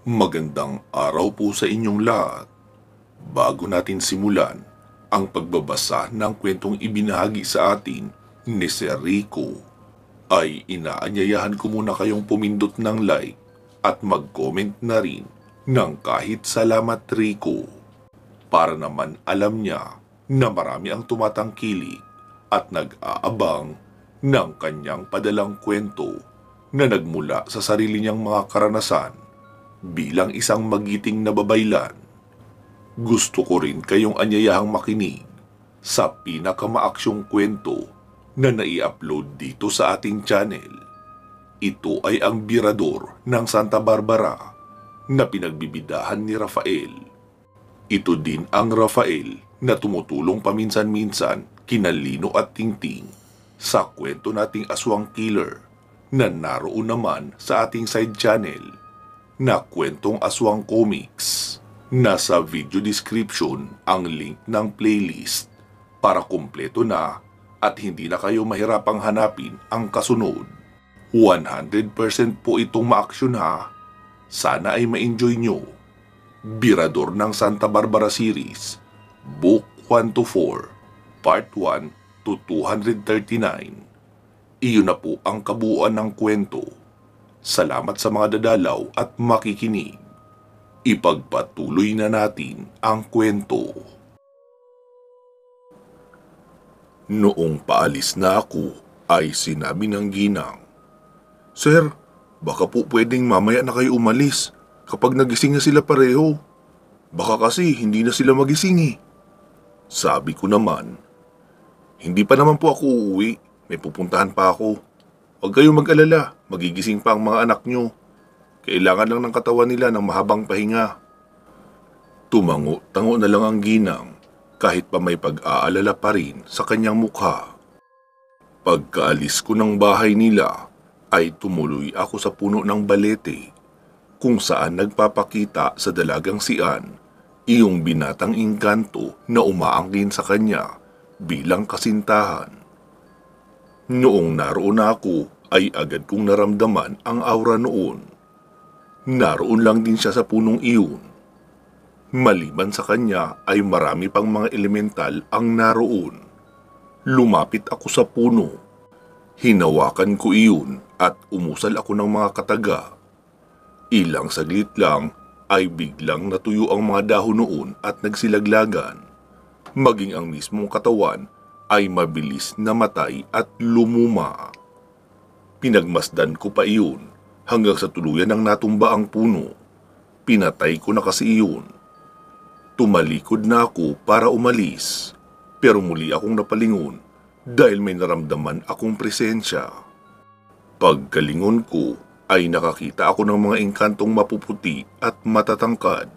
Magandang araw po sa inyong lahat. Bago natin simulan ang pagbabasa ng kwentong ibinahagi sa atin ni Sir Rico, ay inaanyayahan ko muna kayong pumindot ng like at mag-comment na rin ng kahit salamat Rico, para naman alam niya na marami ang tumatangkilik at nag-aabang ng kanyang padalang kwento na nagmula sa sarili niyang mga karanasan bilang isang magiting na babaylan. Gusto ko rin kayong anyayahang makinig sa pinakamaaksyong kwento na nai-upload dito sa ating channel. Ito ay ang Birador ng Santa Barbara na pinagbibidahan ni Rafael. Ito din ang Rafael na tumutulong paminsan-minsan kina Lino at Tingting sa kwento nating Aswang Killer na naroon naman sa ating side channel na Kwentong Aswang Comics. Nasa video description ang link ng playlist para kumpleto na at hindi na kayo mahirapang hanapin ang kasunod. 100% po itong ma-action ha. Sana ay ma-enjoy nyo. Birador ng Santa Barbara Series, Book 1 to 4, Part 1 to 239. Iyon na po ang kabuuan ng kwento. Salamat sa mga dadalaw at makikinig. Ipagpatuloy na natin ang kwento. Noong paalis na ako ay sinabi ng ginang, "Sir, baka po pwedeng mamaya na kayo umalis kapag nagising na sila pareho. Baka kasi hindi na sila magising eh." Sabi ko naman, "Hindi pa naman po ako uuwi, may pupuntahan pa ako. Huwag kayong mag-alala, magigising pa ang mga anak nyo. Kailangan lang ng katawan nila ng mahabang pahinga." Tumango-tango na lang ang ginang kahit pa may pag-aalala pa rin sa kanyang mukha. Pagkaalis ko ng bahay nila ay tumuloy ako sa puno ng balete kung saan nagpapakita sa dalagang si Ann iyong binatang engkanto na umaangkin sa kanya bilang kasintahan. Noong naroon ako ay agad kong naramdaman ang aura noon. Naroon lang din siya sa punong iyon. Maliban sa kanya ay marami pang mga elemental ang naroon. Lumapit ako sa puno. Hinawakan ko iyon at umusal ako ng mga kataga. Ilang saglit lang ay biglang natuyo ang mga dahon noon at nagsilaglagan. Maging ang mismong katawan ay mabilis namatay at lumuma. Pinagmasdan ko pa iyon hanggang sa tuluyan ng natumba ang puno. Pinatay ko na kasi iyon. Tumalikod na ako para umalis, pero muli akong napalingon dahil may naramdaman akong presensya. Pagkalingon ko ay nakakita ako ng mga engkantong mapuputi at matatangkad.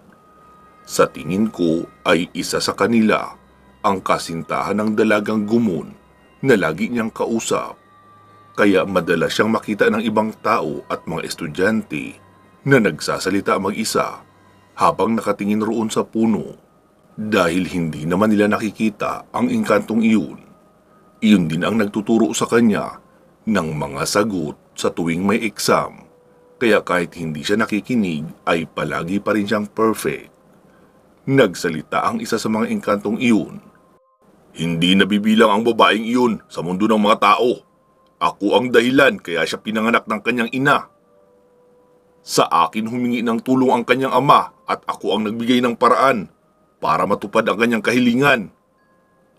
Sa tingin ko ay isa sa kanila ang kasintahan ng dalagang gumon na lagi niyang kausap. Kaya madalas siyang makita ng ibang tao at mga estudyante na nagsasalita mag-isa habang nakatingin roon sa puno. Dahil hindi naman nila nakikita ang engkantong iyon, iyon din ang nagtuturo sa kanya ng mga sagot sa tuwing may exam. Kaya kahit hindi siya nakikinig ay palagi pa rin siyang perfect. Nagsalita ang isa sa mga engkantong iyon. "Hindi nabibilang ang babaeng iyon sa mundo ng mga tao. Ako ang dahilan kaya siya pinanganak ng kanyang ina. Sa akin humingi ng tulong ang kanyang ama at ako ang nagbigay ng paraan para matupad ang kanyang kahilingan.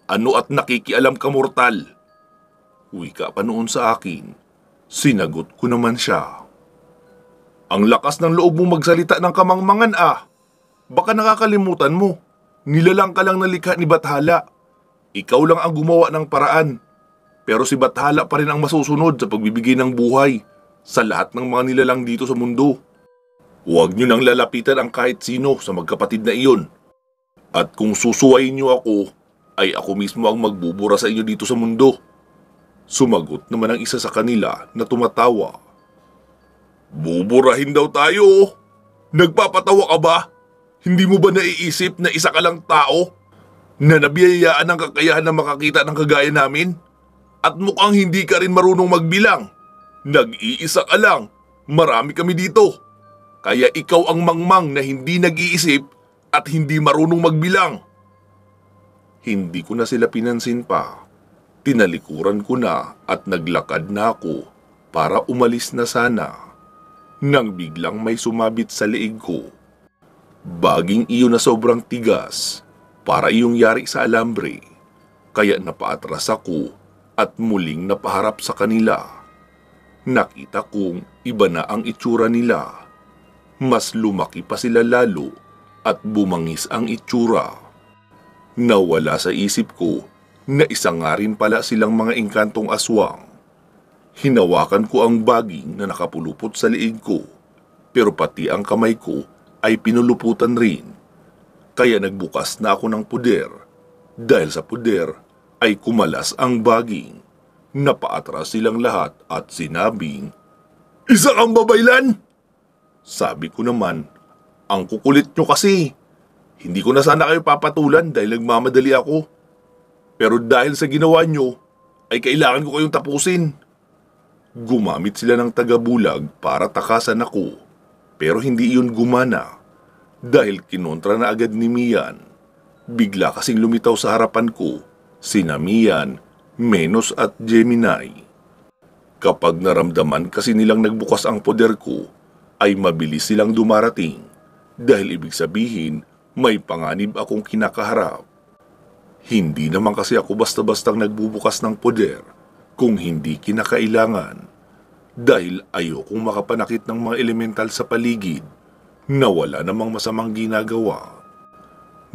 Ano at nakikialam ka, mortal?" Wika pa noon sa akin. Sinagot ko naman siya. "Ang lakas ng loob mong magsalita ng kamangmangan ah. Baka nakakalimutan mo, nilalang ka lang na likha ni Bathala. Ikaw lang ang gumawa ng paraan. Pero si Bathala pa rin ang masusunod sa pagbibigay ng buhay sa lahat ng mga nilalang dito sa mundo. Huwag niyo nang lalapitan ang kahit sino sa magkapatid na iyon. At kung susuwayin niyo ako, ay ako mismo ang magbubura sa inyo dito sa mundo." Sumagot naman ang isa sa kanila na tumatawa. "Buburahin daw tayo. Nagpapatawa ka ba? Hindi mo ba naiisip na isa ka lang tao na nabiyayaan ng kakayahan na makakita ng kagaya namin? At mukhang hindi ka rin marunong magbilang. Nag-iisa ka lang. Marami kami dito. Kaya ikaw ang mangmang na hindi nag-iisip at hindi marunong magbilang. Hindi ko na sila pinansin pa. Tinalikuran ko na at naglakad na ako para umalis na sana. Nang biglang may sumabit sa leeg ko. Baging iyon na sobrang tigas para iyong yari sa alambre. Kaya napaatras ako at muling napaharap sa kanila. Nakita kong iba na ang itsura nila. Mas lumaki pa sila lalo at bumangis ang itsura. Nawala sa isip ko na isa nga rin pala silang mga engkantong aswang. Hinawakan ko ang baging na nakapulupot sa liig ko, pero pati ang kamay ko ay pinuluputan rin. Kaya nagbukas na ako ng puder. Dahil sa puder ay kumalas ang baging. Napaatras silang lahat at sinabing, "Isa kang babaylan!" Sabi ko naman, "Ang kukulit nyo kasi. Hindi ko na sana kayo papatulan dahil nagmamadali ako. Pero dahil sa ginawa nyo, ay kailangan ko kayong tapusin." Gumamit sila ng tagabulag para takasan ako, pero hindi iyon gumana dahil kinontra na agad ni Mian. Bigla kasing lumitaw sa harapan ko sina Mian, Menos at Gemini. Kapag naramdaman kasi nilang nagbukas ang poder ko, ay mabilis silang dumarating dahil ibig sabihin may panganib akong kinakaharap. Hindi naman kasi ako basta-bastang nagbubukas ng poder kung hindi kinakailangan dahil ayokong makapanakit ng mga elemental sa paligid na wala namang masamang ginagawa.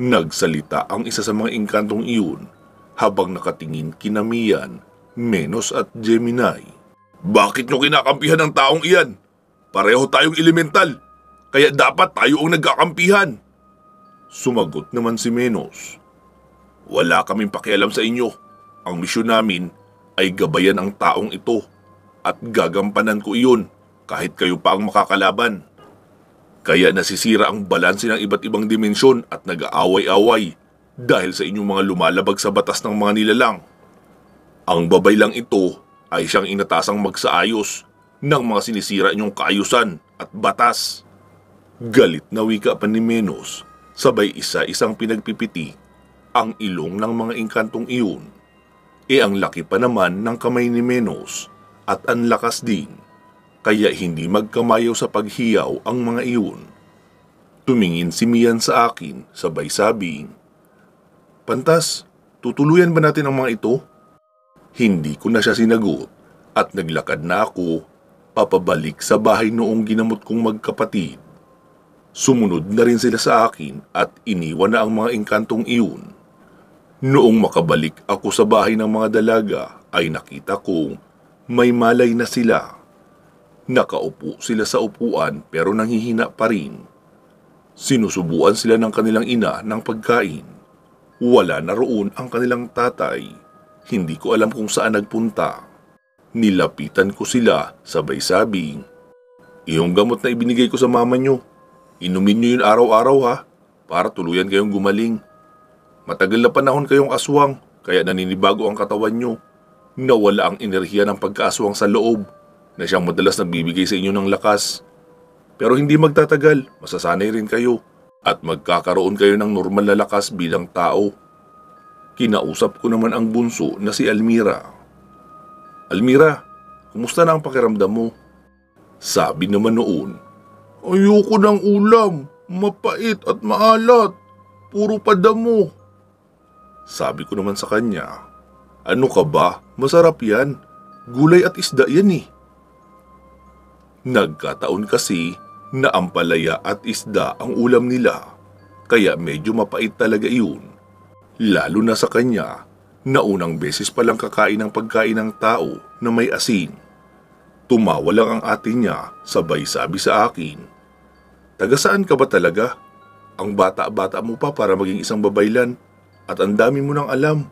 Nagsalita ang isa sa mga engkantong iyon habang nakatingin kina Mian, Menos at Gemini. "Bakit nyo kinakampihan ang taong iyan? Pareho tayong elemental, kaya dapat tayo ang nagkakampihan." Sumagot naman si Menos, "Wala kaming pakialam sa inyo. Ang misyon namin ay gabayan ang taong ito at gagampanan ko iyon kahit kayo pa ang makakalaban. Kaya nasisira ang balanse ng iba't ibang dimensyon at nag-aaway-away dahil sa inyong mga lumalabag sa batas ng mga nilalang. Ang babaylang ito ay siyang inatasang magsaayos ng mga sinisira inyong kaayusan at batas." Galit na wika pa ni Menos, sabay isa-isang pinagpipiti ang ilong ng mga engkantong iyon. Ang laki pa naman ng kamay ni Menos at ang lakas din, kaya hindi magkamayaw sa paghiyaw ang mga iyon. Tumingin si Mian sa akin sabay sabing, "Pantas, tutuluyan ba natin ang mga ito?" Hindi ko na siya sinagot at naglakad na ako papabalik sa bahay noong ginamot kong magkapatid. Sumunod na rin sila sa akin at iniwan na ang mga engkantong iyon. Noong makabalik ako sa bahay ng mga dalaga ay nakita kong may malay na sila. Nakaupo sila sa upuan pero nanghihina pa rin. Sinusubuan sila ng kanilang ina ng pagkain. Wala na roon ang kanilang tatay. Hindi ko alam kung saan nagpunta. Nilapitan ko sila sabay sabing, "Iyong gamot na ibinigay ko sa mama nyo, inumin nyo yun araw-araw ha, para tuluyan kayong gumaling. Matagal na panahon kayong aswang, kaya naninibago ang katawan nyo. Nawala ang enerhiya ng pagkaaswang sa loob na siyang madalas nagbibigay sa inyo ng lakas. Pero hindi magtatagal, masasanay rin kayo at magkakaroon kayo ng normal na lakas bilang tao." Kinausap ko naman ang bunso na si Almira. "Almira, kumusta na ang pakiramdam mo?" Sabi naman noon, "Ayoko ng ulam, mapait at maalat, puro padamo." Sabi ko naman sa kanya, "Ano ka ba? Masarap yan. Gulay at isda yan eh." Nagkataon kasi na ampalaya at isda ang ulam nila, kaya medyo mapait talaga iyon. Lalo na sa kanya na unang beses palang kakain ng pagkain ng tao na may asin. Tumawa lang ang ate niya sabay sabi sa akin, "Taga saan ka ba talaga? Ang bata-bata mo pa para maging isang babaylan at ang dami mo nang alam.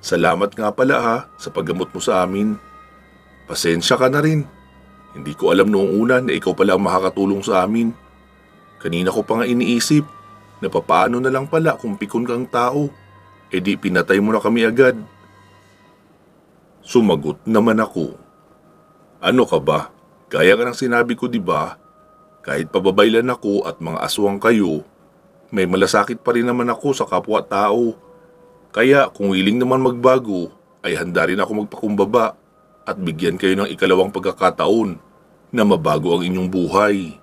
Salamat nga pala ha sa paggamot mo sa amin. Pasensya ka na rin. Hindi ko alam noong una na ikaw pala ang makakatulong sa amin. Kanina ko pa nga iniisip na papaano na lang pala kung pikon kang tao. Di pinatay mo na kami agad." Sumagot naman ako, "Ano ka ba? Gaya ka ng sinabi ko, di ba? Kahit pababaylan ako at mga aswang kayo, may malasakit pa rin naman ako sa kapwa-tao. Kaya kung willing naman magbago, ay handa rin ako magpakumbaba at bigyan kayo ng ikalawang pagkakataon na mabago ang inyong buhay.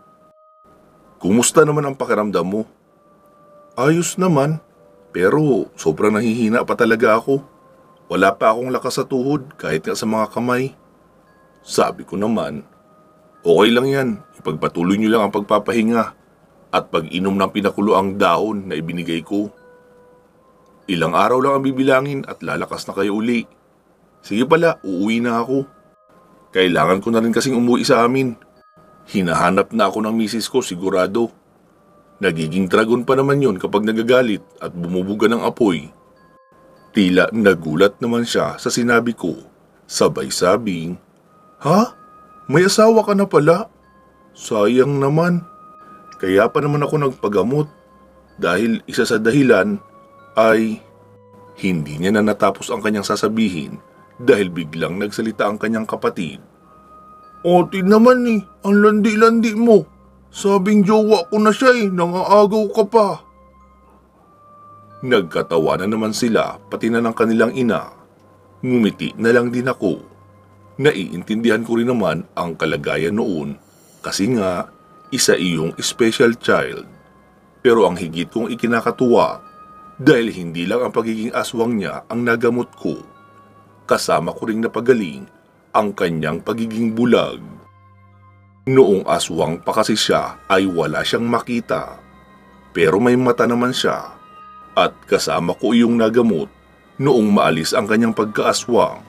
Kumusta naman ang pakiramdam mo? Ayos naman, pero sobrang nahihina pa talaga ako. Wala pa akong lakas sa tuhod kahit nga sa mga kamay. Sabi ko naman, okay lang yan, ipagpatuloy nyo lang ang pagpapahinga at pag-inom ng pinakuloang dahon na ibinigay ko. Ilang araw lang ang bibilangin at lalakas na kayo uli. Sige pala, uuwi na ako. Kailangan ko na rin kasing umuwi sa amin. Hinahanap na ako ng misis ko sigurado. Nagiging dragon pa naman yon kapag nagagalit at bumubuga ng apoy. Tila nagulat naman siya sa sinabi ko. Sabay sabing, "Ha? May asawa ka na pala? Sayang naman. Kaya pa naman ako nagpagamot dahil isa sa dahilan ay..." Hindi niya na natapos ang kanyang sasabihin dahil biglang nagsalita ang kanyang kapatid. "Ate naman ang landi-landi mo. Sabing jowa ko na siya nangaagaw ka pa." Nagkatawanan naman sila pati na ng kanilang ina. Ngumiti na lang din ako. Naiintindihan ko rin naman ang kalagayan noon kasi nga isa iyong special child. Pero ang higit kong ikinakatuwa dahil hindi lang ang pagiging aswang niya ang nagamot ko. Kasama ko ring napagaling ang kanyang pagiging bulag. Noong aswang pa kasi siya ay wala siyang makita. Pero may mata naman siya. At kasama ko iyong nagamot noong maalis ang kanyang pagkaaswang.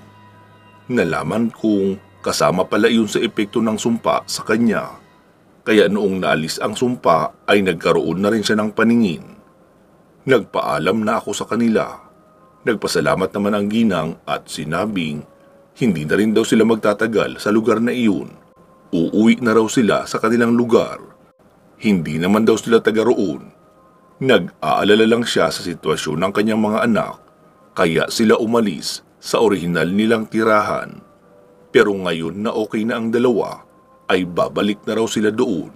Nalaman kong kasama pala iyon sa epekto ng sumpa sa kanya. Kaya noong naalis ang sumpa ay nagkaroon na rin siya ng paningin. Nagpaalam na ako sa kanila. Nagpasalamat naman ang ginang at sinabing hindi na rin daw sila magtatagal sa lugar na iyon. Uuwi na raw sila sa kanilang lugar. Hindi naman daw sila taga roon. Nag-aalala lang siya sa sitwasyon ng kanyang mga anak, kaya sila umalis sa orihinal nilang tirahan. Pero ngayon na okay na ang dalawa, ay babalik na raw sila doon.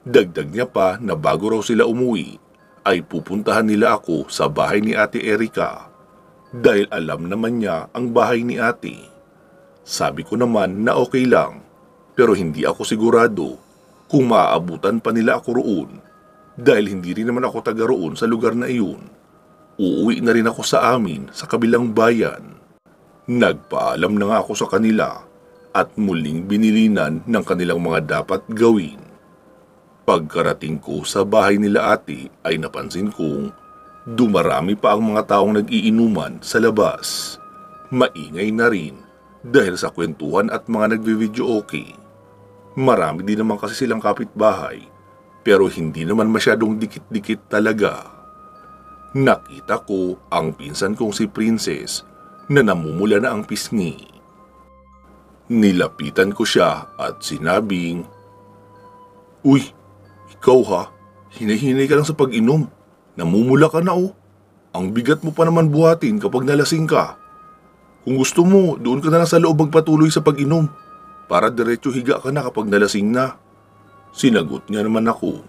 Dagdag niya pa na bago raw sila umuwi, ay pupuntahan nila ako sa bahay ni Ate Erika, dahil alam naman niya ang bahay ni ate. Sabi ko naman na okay lang, pero hindi ako sigurado kung maaabutan pa nila ako roon. Dahil hindi rin naman ako taga roon sa lugar na iyon. Uuwi na rin ako sa amin sa kabilang bayan. Nagpaalam na nga ako sa kanila at muling binilinan ng kanilang mga dapat gawin. Pagkarating ko sa bahay nila ate ay napansin kong dumarami pa ang mga taong nag-iinuman sa labas. Maingay na rin dahil sa kwentuhan at mga nagvi-video okay. Marami din naman kasi silang kapitbahay. Pero hindi naman masyadong dikit-dikit talaga. Nakita ko ang pinsan kong si Princess na namumula na ang pisngi. Nilapitan ko siya at sinabing, "Uy, ikaw ha, hinahinay ka lang sa pag-inom. Namumula ka na Ang bigat mo pa naman buhatin kapag nalasing ka. Kung gusto mo, doon ka na lang sa loob magpatuloy sa pag-inom para diretso higa ka na kapag nalasing na." Sinagot niya naman ako.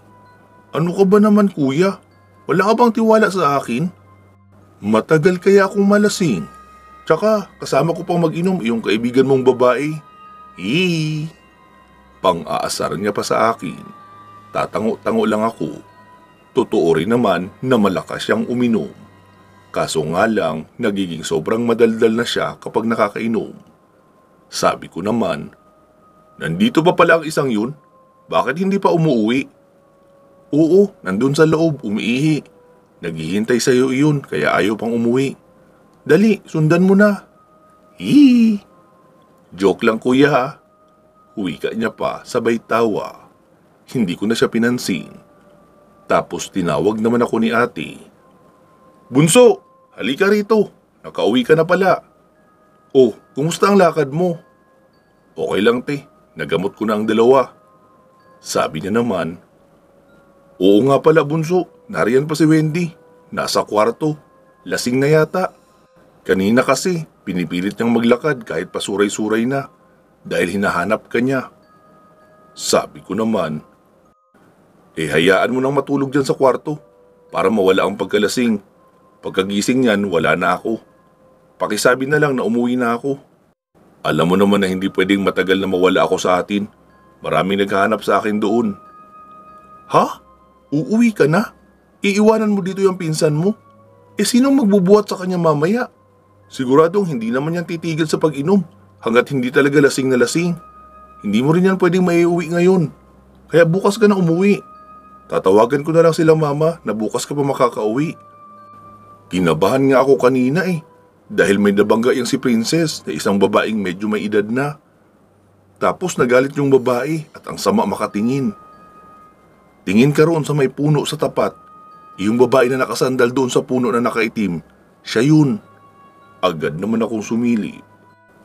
"Ano ka ba naman kuya? Wala ka bang tiwala sa akin? Matagal kaya akong malasing. Tsaka kasama ko pang mag-inom iyong kaibigan mong babae." Pang-aasar niya pa sa akin. Tatango-tango lang ako. Totoo rin naman na malakas siyang uminom. Kaso nga lang nagiging sobrang madaldal na siya kapag nakakainom. Sabi ko naman, "Nandito pa pala ang isang yun? Bakit hindi pa umuwi?" "Oo, nandun sa loob, umiihi. Naghihintay sa'yo iyon, kaya ayaw pang umuwi. Dali, sundan mo na." Joke lang kuya ha. Huwika niya pa, sabay tawa. Hindi ko na siya pinansin. Tapos tinawag naman ako ni ate. "Bunso, halika rito. Nakauwi ka na pala. Oh, kumusta ang lakad mo?" "Okay lang te, nagamot ko na ang dalawa." Sabi niya naman, "Oo nga pala bunso, nariyan pa si Wendy. Nasa kwarto. Lasing na yata. Kanina kasi, pinipilit niyang maglakad kahit pasuray-suray na dahil hinahanap ka niya." Sabi ko naman, Hayaan mo nang matulog dyan sa kwarto para mawala ang pagkalasing. Pagkagising niyan, wala na ako. Pakisabi na lang na umuwi na ako. Alam mo naman na hindi pwedeng matagal na mawala ako sa atin. Maraming naghahanap sa akin doon. Ha? Uuwi ka na? Iiwanan mo dito yung pinsan mo? Sinong magbubuhat sa kanya mamaya? Siguradong hindi naman yan titigil sa pag-inom hanggat hindi talaga lasing na lasing. Hindi mo rin yan pwedeng maiuwi ngayon. Kaya bukas ka na umuwi. Tatawagan ko na lang sila mama na bukas ka pa makakauwi. Kinabahan nga ako kanina dahil may nabangga yung si Princess na isang babaeng medyo may edad na. Tapos nagalit yung babae at ang sama makatingin. Tingin ka roon sa may puno sa tapat. Yung babae na nakasandal doon sa puno na nakaitim, siya yun. Agad naman akong sumili.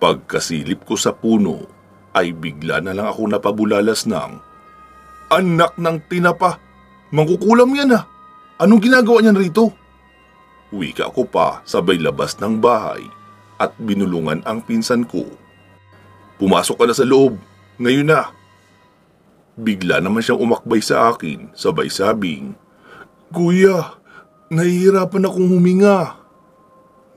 Pagkasilip ko sa puno, ay bigla na lang ako napabulalas ng, "Anak ng tinapa! Mangkukulam yan Anong ginagawa niyan rito?" Wika ko pa sabay labas ng bahay at binulungan ang pinsan ko. "Pumasok ka na sa loob, ngayon na." Bigla naman siyang umakbay sa akin sabay sabing, "Kuya, nahihirapan akong huminga."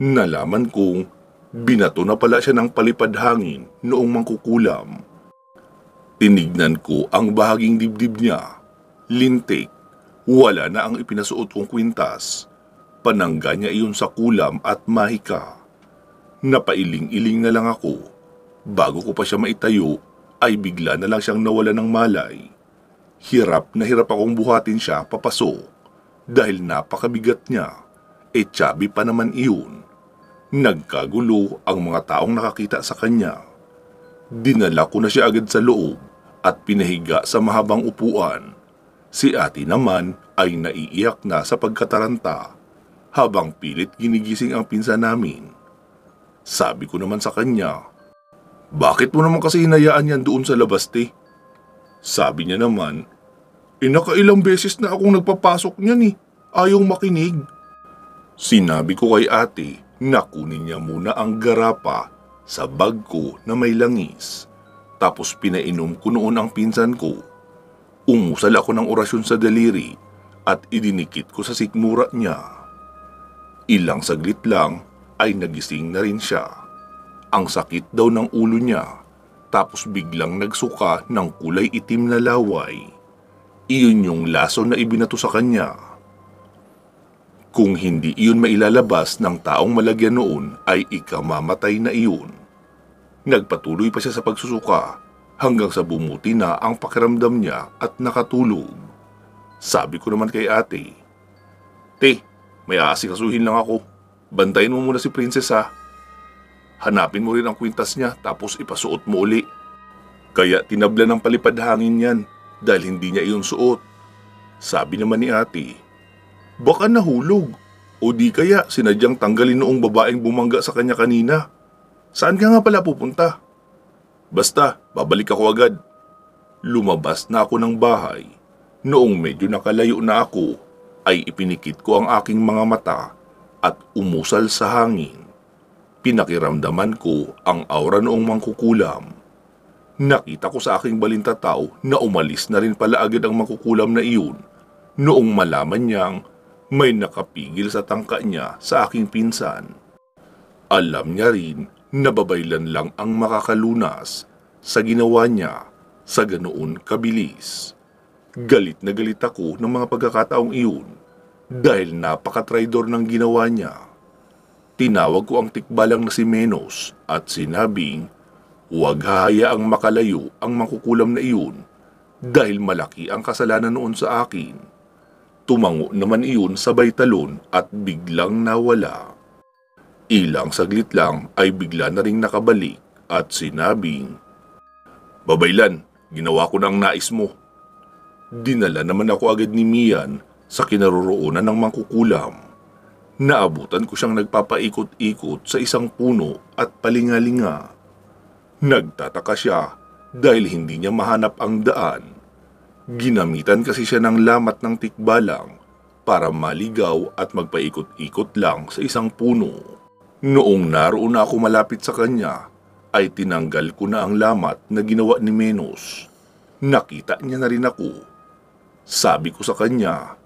Nalaman kong binato na pala siya ng palipad hangin noong mangkukulam. Tinignan ko ang bahaging dibdib niya. Lintik, wala na ang ipinasuot kong kwintas. Panangga niya iyon sa kulam at mahika. Napailing-iling na lang ako. Bago ko pa siya maitayo, ay bigla na lang siyang nawala ng malay. Hirap na hirap akong buhatin siya papasok dahil napakabigat niya. Tsabi pa naman iyon. Nagkagulo ang mga taong nakakita sa kanya. Dinala ko na siya agad sa loob at pinahiga sa mahabang upuan. Si ate naman ay naiiyak na sa pagkataranta habang pilit ginigising ang pinsan namin. Sabi ko naman sa kanya, "Bakit mo naman kasi hinayaan yan doon sa labas, te?" Sabi niya naman, "Nakailang beses na akong nagpapasok niyan Ayaw makinig." Sinabi ko kay ate na kunin niya muna ang garapa sa bag ko na may langis. Tapos pinainom ko noon ang pinsan ko. Umusal ako ng orasyon sa daliri at idinikit ko sa sikmura niya. Ilang saglit lang ay nagising na rin siya. Ang sakit daw ng ulo niya, tapos biglang nagsuka ng kulay itim na laway. Iyon yung lason na ibinato sa kanya. Kung hindi iyon mailalabas ng taong malagyan noon ay ikamamatay na iyon. Nagpatuloy pa siya sa pagsusuka hanggang sa bumuti na ang pakiramdam niya at nakatulog. Sabi ko naman kay ate, "Te, may aasikasuhin lang ako. Bantayin mo muna si Princess Hanapin mo rin ang kwintas niya tapos ipasuot mo uli." Kaya tinabla ng palipad hangin yan dahil hindi niya iyon suot. Sabi naman ni ate, "Baka nahulog o di kaya sinadyang tanggalin noong babaeng bumangga sa kanya kanina. Saan ka nga pala pupunta?" "Basta, babalik ako agad." Lumabas na ako ng bahay. Noong medyo nakalayo na ako, ay ipinikit ko ang aking mga mata at umusal sa hangin. Pinakiramdaman ko ang aura noong mangkukulam. Nakita ko sa aking balintataw na umalis na rin pala agad ang mangkukulam na iyon noong malaman niyang may nakapigil sa tangka niya sa aking pinsan. Alam niya rin na babaylan lang ang makakalunas sa ginawa niya sa ganoon kabilis. Galit na galit ako ng mga pagkakataong iyon dahil napaka-traidor ng ginawa niya. Tinawag ko ang tikbalang na si Menos at sinabing huwag hahayaang makalayo ang mangkukulam na iyon dahil malaki ang kasalanan noon sa akin. Tumango naman iyon sabay talon at biglang nawala. Ilang saglit lang ay bigla na ring nakabalik at sinabing, "Babaylan, ginawa ko na ang nais mo." Dinala naman ako agad ni Mian sa kinaroroonan ng mangkukulam. Naabutan ko siyang nagpapaikot-ikot sa isang puno at palingalinga. Nagtataka siya dahil hindi niya mahanap ang daan. Ginamitan kasi siya ng lamat ng tikbalang para maligaw at magpaikot-ikot lang sa isang puno. Noong naroon na ako malapit sa kanya, ay tinanggal ko na ang lamat na ginawa ni Menos. Nakita niya na rin ako. Sabi ko sa kanya,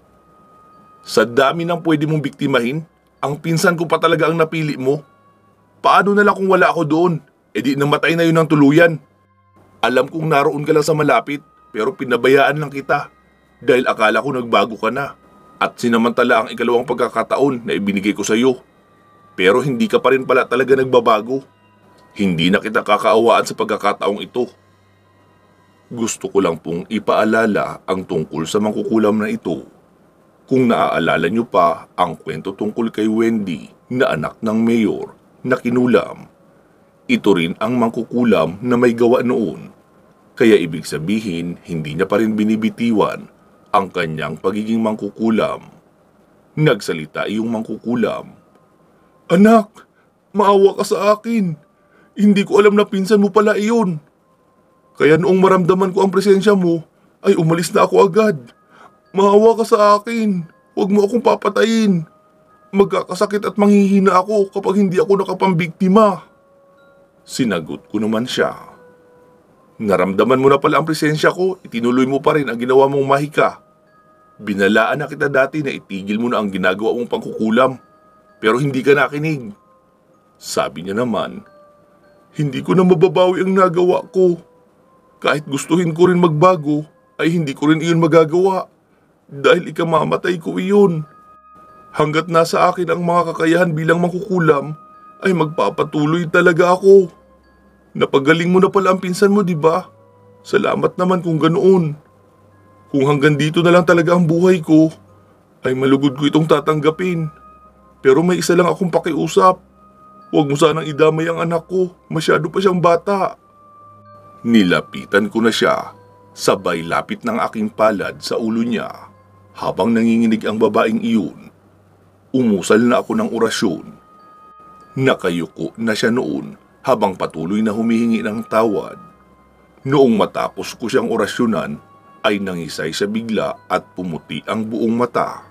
sa dami ng pwede mong biktimahin, ang pinsan ko pa talaga ang napili mo. Paano na lang kung wala ako doon? E di namatay na yun ng tuluyan. Alam kong naroon ka lang sa malapit, pero pinabayaan lang kita dahil akala ko nagbago ka na at sinamantala ang ikalawang pagkakataon na ibinigay ko sa iyo. Pero hindi ka pa rin pala talaga nagbabago. Hindi na kita kakaawaan sa pagkakataong ito. Gusto ko lang pong ipaalala ang tungkol sa mangkukulam na ito. Kung naaalala niyo pa ang kwento tungkol kay Wendy na anak ng mayor na kinulam. Ito rin ang mangkukulam na may gawa noon. Kaya ibig sabihin, hindi niya pa rin binibitiwan ang kanyang pagiging mangkukulam. Nagsalita yung mangkukulam. Anak, maawa ka sa akin. Hindi ko alam na pinsan mo pala iyon. Kaya noong maramdaman ko ang presensya mo, ay umalis na ako agad. Maawa ka sa akin. Huwag mo akong papatayin. Magkakasakit at manghihina ako kapag hindi ako nakapambiktima. Sinagot ko naman siya. Naramdaman mo na pala ang presensya ko, itinuloy mo pa rin ang ginawa mong mahika. Binalaan na kita dati na itigil mo na ang ginagawa mong pangkukulam, pero hindi ka nakinig. Sabi niya naman, hindi ko na mababawi ang nagawa ko. Kahit gustuhin ko rin magbago, ay hindi ko rin iyon magagawa. Dahil ikamamatay ko iyon. Hanggat nasa akin ang mga kakayahan bilang mangkukulam, ay magpapatuloy talaga ako. Napagaling mo na pala ang pinsan mo, di ba? Salamat naman kung ganoon. Kung hanggang dito na lang talaga ang buhay ko, ay malugod ko itong tatanggapin. Pero may isa lang akong pakiusap. Huwag mo sanang idamay ang anak ko, masyado pa siyang bata. Nilapitan ko na siya, sabay lapit ng aking palad sa ulo niya. Habang nanginginig ang babaeng iyon, umusal na ako ng orasyon. Nakayuko na siya noon habang patuloy na humihingi ng tawad. Noong matapos ko siyang orasyonan, ay nangisay siya bigla at pumuti ang buong mata.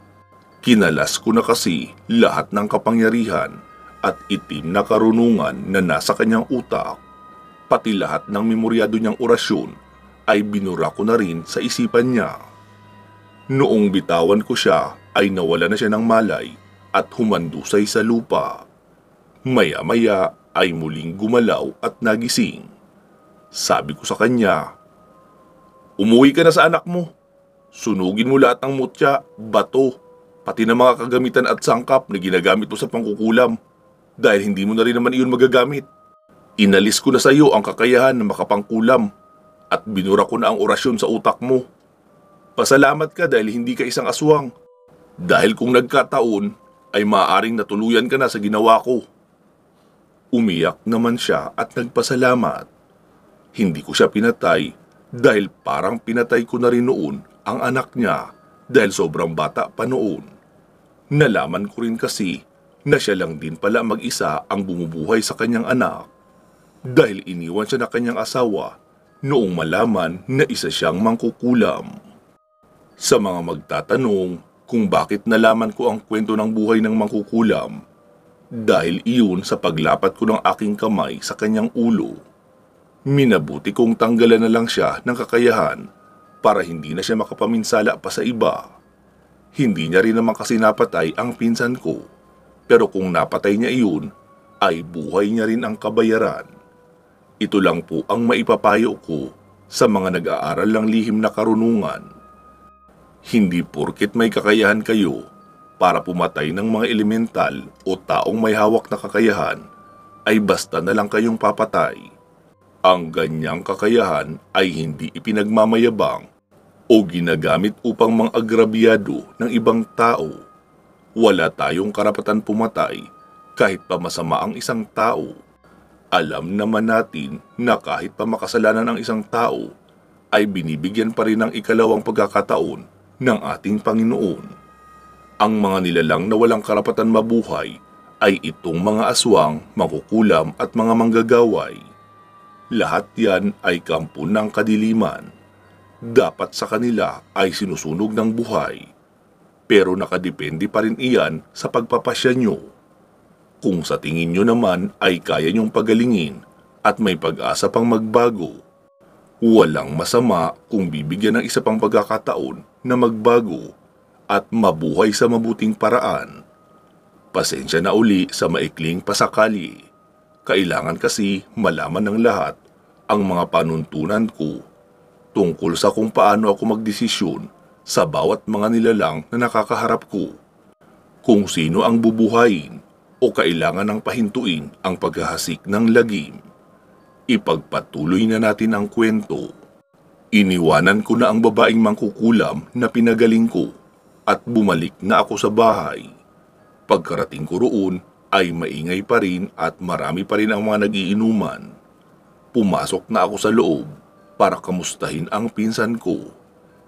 Kinalas ko na kasi lahat ng kapangyarihan at itim na karunungan na nasa kanyang utak. Pati lahat ng memoryado niyang orasyon ay binura ko na rin sa isipan niya. Noong bitawan ko siya ay nawala na siya ng malay at humandusay sa lupa. Maya-maya ay muling gumalaw at nagising. Sabi ko sa kanya, umuwi ka na sa anak mo. Sunugin mo lahat ng mutya, bato, pati na mga kagamitan at sangkap na ginagamit mo sa pangkukulam dahil hindi mo na rin naman iyon magagamit. Inalis ko na sa iyo ang kakayahan na makapangkulam at binura ko na ang orasyon sa utak mo. Pasalamat ka dahil hindi ka isang aswang. Dahil kung nagkataon, ay maaaring natuluyan ka na sa ginawa ko. Umiyak naman siya at nagpasalamat. Hindi ko siya pinatay dahil parang pinatay ko na rin noon ang anak niya dahil sobrang bata pa noon. Nalaman ko rin kasi na siya lang din pala mag-isa ang bumubuhay sa kanyang anak dahil iniwan siya na kanyang asawa noong malaman na isa siyang mangkukulam. Sa mga magtatanong kung bakit nalaman ko ang kwento ng buhay ng mangkukulam, dahil iyon sa paglapat ko ng aking kamay sa kanyang ulo. Minabuti kong tanggalan na lang siya ng kakayahan para hindi na siya makapaminsala pa sa iba. Hindi niya rin naman kasi napatay ang pinsan ko, pero kung napatay niya iyon, ay buhay niya rin ang kabayaran. Ito lang po ang maipapayo ko sa mga nag-aaral ng lihim na karunungan. Hindi porket may kakayahan kayo para pumatay ng mga elemental o taong may hawak na kakayahan, ay basta na lang kayong papatay. Ang ganyang kakayahan ay hindi ipinagmamayabang o ginagamit upang mang-agrabyado ng ibang tao. Wala tayong karapatan pumatay kahit pa masama ang isang tao. Alam naman natin na kahit pa makasalanan ang isang tao, ay binibigyan pa rin ng ikalawang pagkakataon ng ating Panginoon. Ang mga nilalang na walang karapatan mabuhay ay itong mga aswang, mangkukulam at mga manggagaway. Lahat yan ay kampo ng kadiliman. Dapat sa kanila ay sinusunog ng buhay. Pero nakadepende pa rin iyan sa pagpapasya nyo. Kung sa tingin nyo naman ay kaya nyong pagalingin at may pag-asa pang magbago, Walang masama kung bibigyan ng isa pang pagkakataon na magbago at mabuhay sa mabuting paraan. Pasensya na uli sa maikling pasakali. Kailangan kasi malaman ng lahat ang mga panuntunan ko tungkol sa kung paano ako magdesisyon sa bawat mga nilalang na nakakaharap ko. Kung sino ang bubuhayin o kailangan ng pahintuin ang paghahasik ng lagim. Ipagpatuloy na natin ang kwento. Iniwanan ko na ang babaeng mangkukulam na pinagaling ko at bumalik na ako sa bahay. Pagkarating ko roon ay maingay pa rin at marami pa rin ang mga nagiinuman. Pumasok na ako sa loob para kamustahin ang pinsan ko.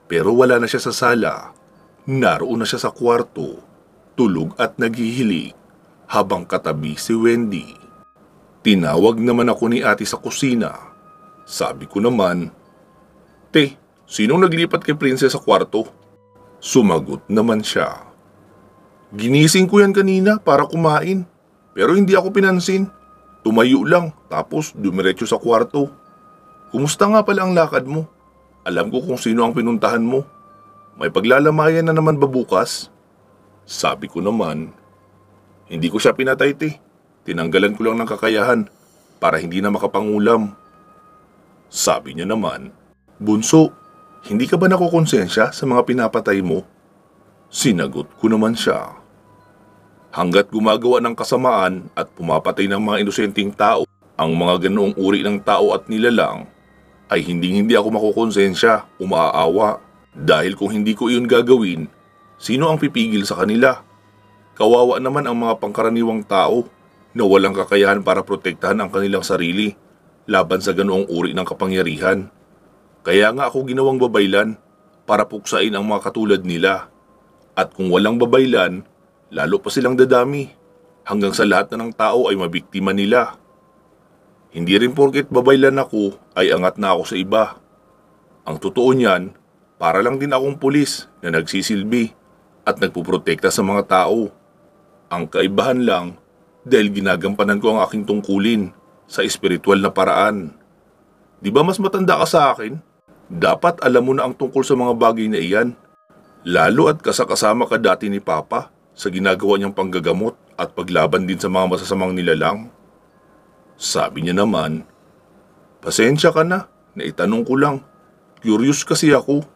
Pero wala na siya sa sala. Naroon na siya sa kwarto, tulog at naghihilik habang katabi si Wendy. Tinawag naman ako ni ate sa kusina. Sabi ko naman, "Te, sinong naglipat kay Princess sa kwarto?" Sumagot naman siya, "Ginising ko yan kanina para kumain, pero hindi ako pinansin. Tumayo lang, tapos dumiretso sa kwarto. Kumusta nga pala ang lakad mo? Alam ko kung sino ang pinuntahan mo. May paglalamayan na naman ba bukas?" Sabi ko naman, "Hindi ko siya pinatay, te. Tinanggalan ko lang ng kakayahan para hindi na makapangulam." Sabi niya naman, "Bunso, hindi ka ba nakukonsensya sa mga pinapatay mo?" Sinagot ko naman siya, "Hanggat gumagawa ng kasamaan at pumapatay ng mga inosenteng tao, ang mga ganoong uri ng tao at nilalang, ay hindi ako makukonsensya o maaawa. Dahil kung hindi ko iyon gagawin, sino ang pipigil sa kanila? Kawawa naman ang mga pangkaraniwang tao na walang kakayahan para protektahan ang kanilang sarili laban sa ganoong uri ng kapangyarihan. Kaya nga ako ginawang babaylan para puksain ang mga katulad nila. At kung walang babaylan, lalo pa silang dadami hanggang sa lahat na ng tao ay mabiktima nila. Hindi rin porket babaylan ako ay angat na ako sa iba. Ang totoo niyan, para lang din akong pulis na nagsisilbi at nagpuprotekta sa mga tao. Ang kaibahan lang dahil ginagampanan ko ang aking tungkulin sa espiritual na paraan. Di ba mas matanda ka sa akin? Dapat alam mo na ang tungkol sa mga bagay na iyan. Lalo at kasakasama ka dati ni Papa sa ginagawa niyang panggagamot at paglaban din sa mga masasamang nilalang." Sabi niya naman, "Pasensya ka na itanong ko lang. Curious kasi ako.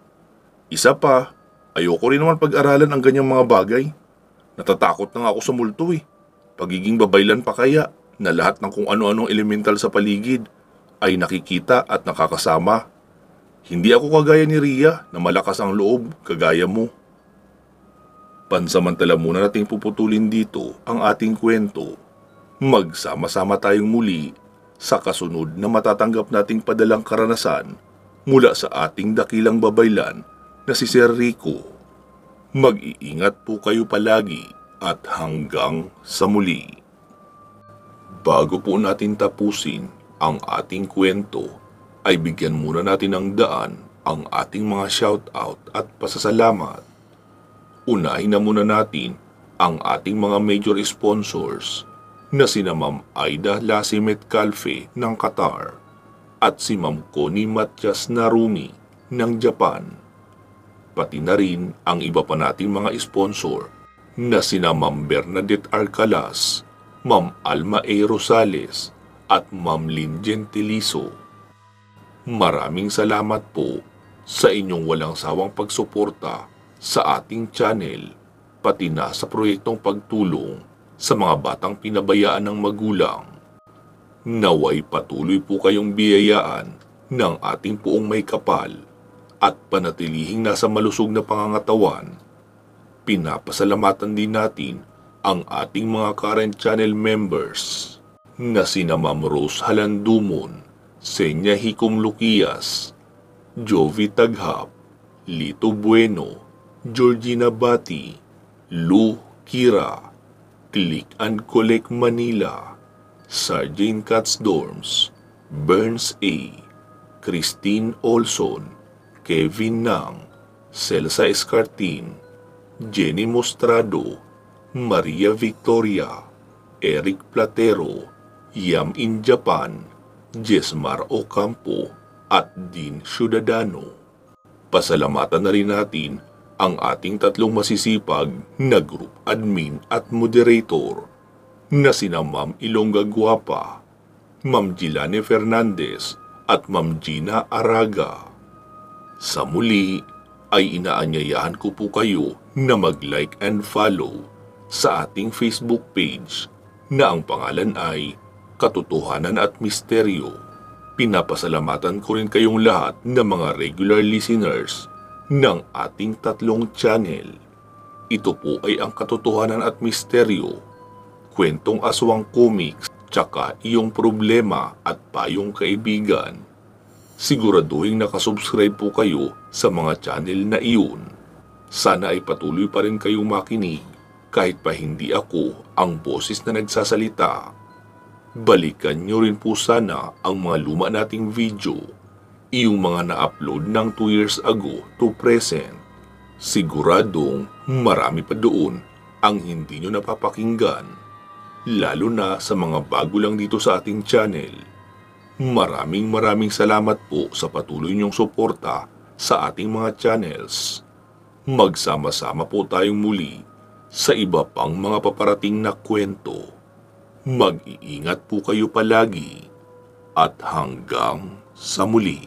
Isa pa, ayoko rin naman pag-aralan ang ganyang mga bagay. Natatakot na nga ako sa multo eh. Pagiging babaylan pa kaya na lahat ng kung ano-anong elemental sa paligid ay nakikita at nakakasama. Hindi ako kagaya ni Ria na malakas ang loob kagaya mo." Pansamantala muna nating puputulin dito ang ating kwento. Magsama-sama tayong muli sa kasunod na matatanggap nating padalang karanasan mula sa ating dakilang babaylan na si Sir Rico. Mag-iingat po kayo palagi at hanggang sa muli. Bago po natin tapusin ang ating kwento, ay bigyan muna natin ng daan ang ating mga shoutout at pasasalamat. Unahin na muna natin ang ating mga major sponsors na sina Ma'am Aida Lasimet Calfe ng Qatar at si Ma'am Connie Matias Narumi ng Japan. Pati na rin ang iba pa nating mga sponsor na sina Ma'am Bernadette Arcalas, Ma'am Alma A. Rosales at Ma'am Lynn Gentiliso. Maraming salamat po sa inyong walang sawang pagsuporta sa ating channel, pati na sa proyektong pagtulong sa mga batang pinabayaan ng magulang. Naway patuloy po kayong biyayaan ng ating Poong May Kapal at panatilihing nasa malusog na pangangatawan. Pinapasalamatan din natin ang ating mga current channel members na sina Ma'am Rose Halandumon, Senya Hikom Luquias, Jovi Taghap, Lito Bueno, Georgina Bati, Lou Kira, Click and Collect Manila, Sergeant Katz Dorms, Burns A, Christine Olson, Kevin Nang, Celsa Escartin, Jenny Mostrado, Maria Victoria, Eric Platero, Yam in Japan, Jesmar Ocampo, at Dean Ciudadano. Pasalamatan na rin natin ang ating tatlong masisipag na group admin at moderator na sina Ma'am Ilongga Guapa, Ma'am Gilane Fernandez at Ma'am Gina Araga. Sa muli ay inaanyayahan ko po kayo na mag-like and follow sa ating Facebook page na ang pangalan ay Katotohanan at Misteryo. Pinapasalamatan ko rin kayong lahat ng mga regular listeners ng ating tatlong channel. Ito po ay ang Katotohanan at Misteryo, kwentong aswang comics, tsaka iyong problema at payong kaibigan. Siguraduhin nakasubscribe po kayo sa mga channel na iyon. Sana ay patuloy pa rin kayong makinig kahit pa hindi ako ang boses na nagsasalita. Balikan nyo rin po sana ang mga luma nating video, iyong mga na-upload ng 2 years ago to present. Siguradong marami pa doon ang hindi nyo napapakinggan, lalo na sa mga bago lang dito sa ating channel. Maraming salamat po sa patuloy nyong suporta sa ating mga channels. Magsama-sama po tayong muli sa iba pang mga paparating na kwento. Mag-iingat po kayo palagi at hanggang sa muli.